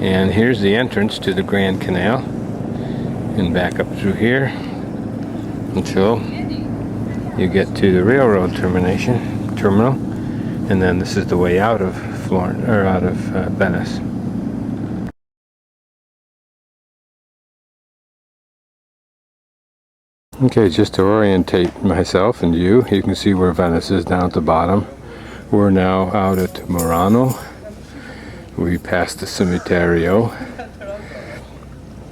And here's the entrance to the Grand Canal, and back up through here until you get to the railroad terminal, and then this is the way out of Florence, or out of Venice. Okay, just to orientate myself and you can see where Venice is down at the bottom. We're now out at Murano. We passed the Cemeterio,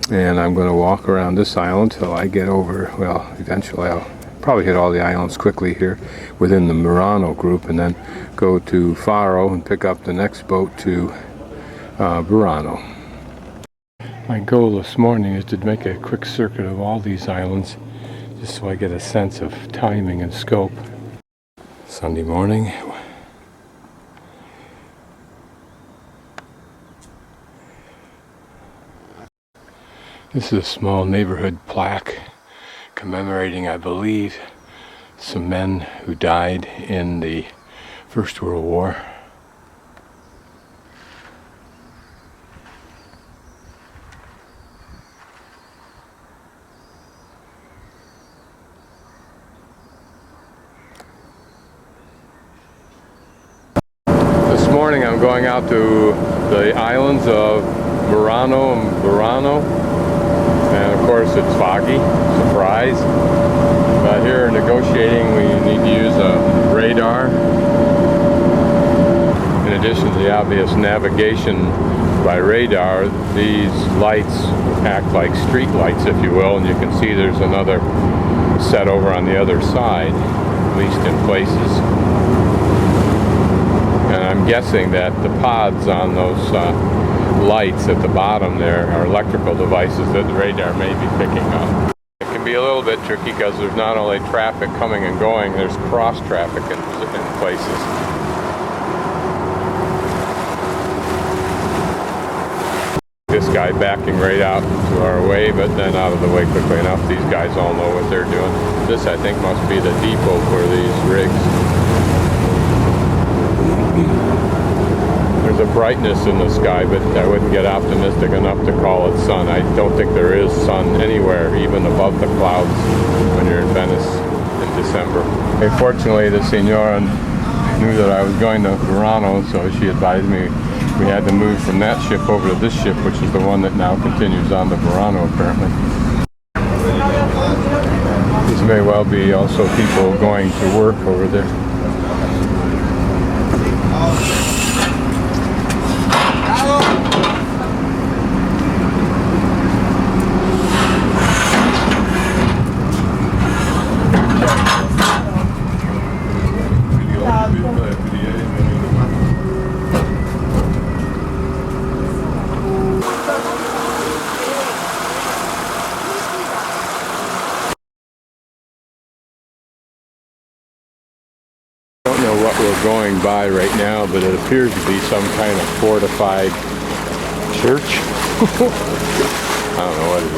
and I'm going to walk around this island till I get over, well, eventually I'll probably hit all the islands quickly here within the Murano group, and then go to Faro and pick up the next boat to Murano. My goal this morning is to make a quick circuit of all these islands, just so I get a sense of timing and scope. Sunday morning. This is a small neighborhood plaque commemorating, I believe, some men who died in the First World War. This morning I'm going out to the islands of Murano and Murano. And of course it's foggy, surprise. But here negotiating we need to use a radar. In addition to the obvious navigation by radar, these lights act like street lights, if you will, and you can see there's another set over on the other side, at least in places. And I'm guessing that the pods on those lights at the bottom there are electrical devices that the radar may be picking up. It can be a little bit tricky because there's not only traffic coming and going, there's cross traffic in places. This guy backing right out to our way, but then out of the way quickly enough. These guys all know what they're doing. This, I think, must be the depot for these rigs. There's a brightness in the sky, but I wouldn't get optimistic enough to call it sun. I don't think there is sun anywhere, even above the clouds, when you're in Venice in December. Hey, fortunately, the Signora knew that I was going to Murano, so she advised me we had to move from that ship over to this ship, which is the one that now continues on to Murano, apparently. These may well be also people going to work over there. I don't know what we're going by right now, but it appears to be some kind of fortified church. I don't know what it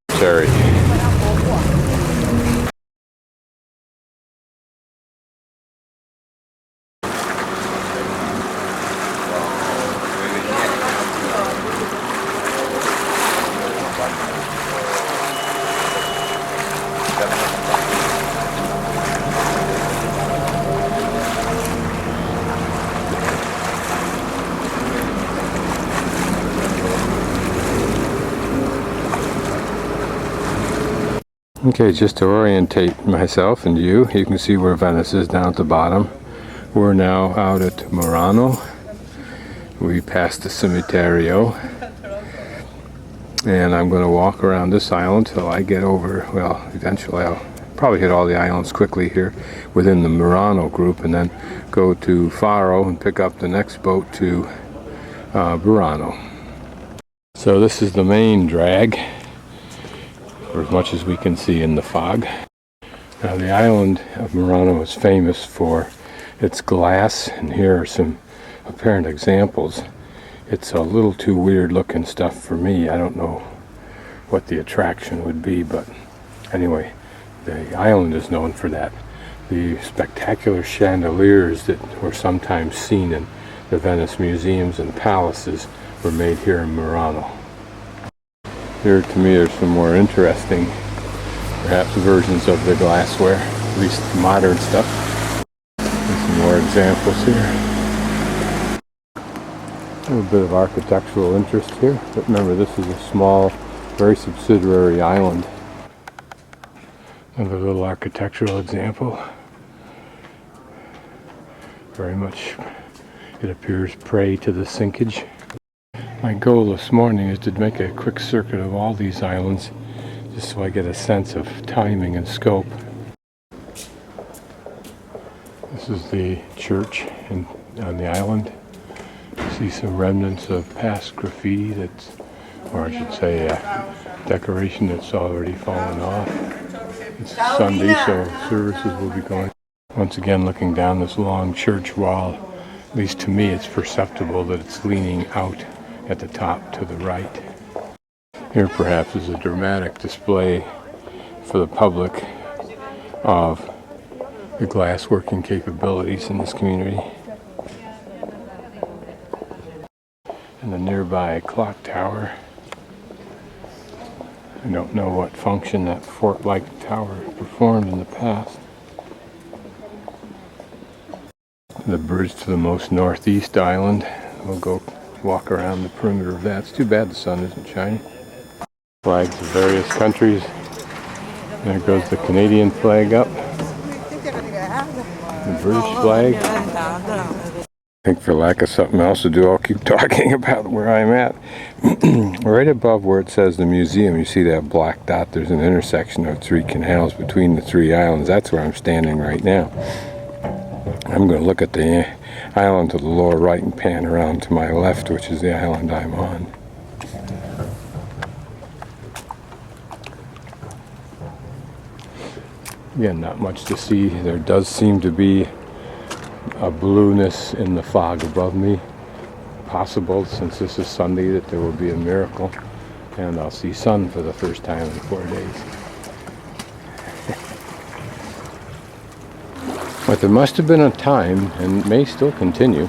is. Sorry. Okay, just to orientate myself and you can see where Venice is down at the bottom. We're now out at Murano. We passed the Cemeterio, and I'm going to walk around this island till I get over, well, eventually I'll probably hit all the islands quickly here within the Murano group, and then go to Faro and pick up the next boat to Murano. So this is the main drag, for as much as we can see in the fog. Now the island of Murano is famous for its glass, and here are some apparent examples. It's a little too weird looking stuff for me. I don't know what the attraction would be, but anyway, the island is known for that. The spectacular chandeliers that were sometimes seen in the Venice museums and palaces were made here in Murano. Here to me are some more interesting, perhaps, versions of the glassware, at least modern stuff. And some more examples here. A little bit of architectural interest here, but remember this is a small, very subsidiary island. Another little architectural example. Very much, it appears, prey to the sinkage. My goal this morning is to make a quick circuit of all these islands, just so I get a sense of timing and scope. This is the church on the island. You see some remnants of past graffiti that's, or I should say, decoration that's already fallen off. It's Sunday, so services will be going. Once again, looking down this long church wall, at least to me it's perceptible that it's leaning out at the top to the right. Here perhaps is a dramatic display for the public of the glassworking capabilities in this community. And the nearby clock tower. I don't know what function that fort-like tower performed in the past. The bridge to the most northeast island. We'll go walk around the perimeter of that. It's too bad the sun isn't shining. Flags of various countries. There goes the Canadian flag up. The British flag. I think for lack of something else to do, I'll keep talking about where I'm at. Right above where it says the museum, you see that black dot. There's an intersection of 3 canals between the 3 islands. That's where I'm standing right now. I'm going to look at the island to the lower right and pan around to my left, which is the island I'm on. Again, not much to see. There does seem to be a blueness in the fog above me. Possible, since this is Sunday, that there will be a miracle and I'll see sun for the first time in 4 days. But there must have been a time, and may still continue,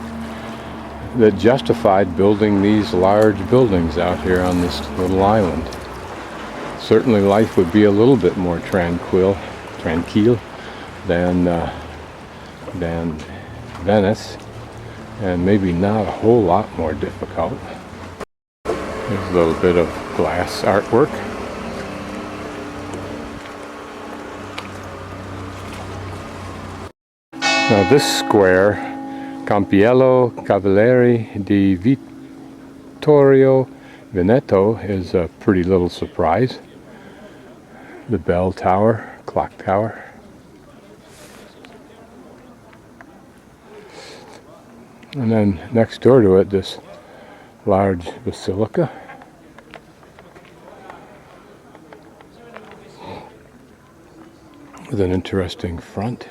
that justified building these large buildings out here on this little island. Certainly life would be a little bit more tranquil than Venice, and maybe not a whole lot more difficult. There's a little bit of glass artwork. Now this square, Campiello Cavalieri di Vittorio Veneto, is a pretty little surprise. The bell tower, clock tower. And then next door to it, this large basilica. With an interesting front.